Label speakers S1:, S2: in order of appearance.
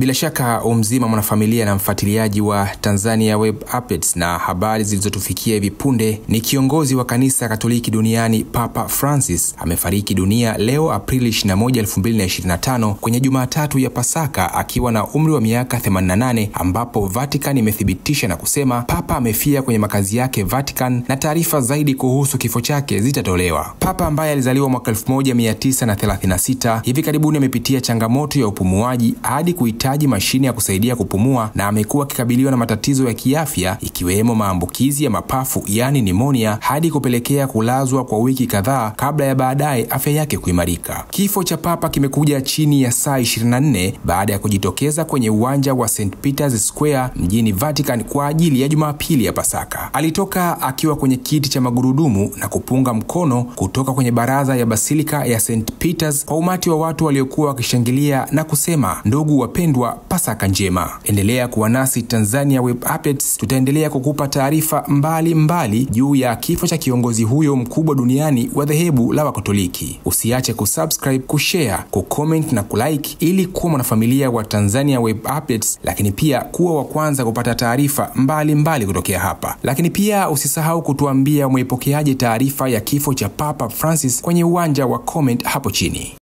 S1: Bila shaka umzima mwanafamilia na mfuatiliaji wa Tanzania Web Updates, na habari zilizotufikia hivi punde ni kiongozi wa kanisa Katoliki duniani Papa Francis amefariki dunia leo Aprili 21, 2025 kwenye Jumatatu ya Pasaka akiwa na umri wa miaka 88, ambapo Vatican imethibitisha na kusema Papa amefia kwenye makazi yake Vatican na taarifa zaidi kuhusu kifo chake zitatolewa. Papa ambaye alizaliwa mwaka 1936 hivi karibuni amepitia changamoto ya upumuaji hadi kuhitaji mashine ya kusaidia kupumua, na amekuwa akikabiliwa na matatizo ya kiafya ikiwemo maambukizi ya mapafu yani pneumonia, hadi kupelekea kulazwa kwa wiki kadhaa kabla ya baadaye afya yake kuimarika. Kifo cha Papa kimekuja chini ya saa 24 baada ya kujitokeza kwenye uwanja wa St. Peter's Square mjini Vatican kwa ajili ya Jumapili ya Pasaka. Alitoka akiwa kwenye kiti cha magurudumu na kupunga mkono kutoka kwenye baraza ya Basilika ya St. Peter's kwa umati wa watu waliokuwa wakishangilia na kusema, ndugu wapendwa, Pasaka njema. Endelea kuwa nasi Tanzania Web Updates, tutaendelea kukupa taarifa mbalimbali juu ya kifo cha kiongozi huyo mkubwa duniani wa dhehebu la Wakatoliki. Usiache kusubscribe, kushare, kucomment na kulike ili kuwa mwanafamilia wa Tanzania Web Updates, lakini pia kuwa wa kwanza kupata taarifa mbalimbali kutokea hapa. Lakini pia usisahau kutuambia umeipokeaje taarifa ya kifo cha Papa Francis kwenye uwanja wa comment hapo chini.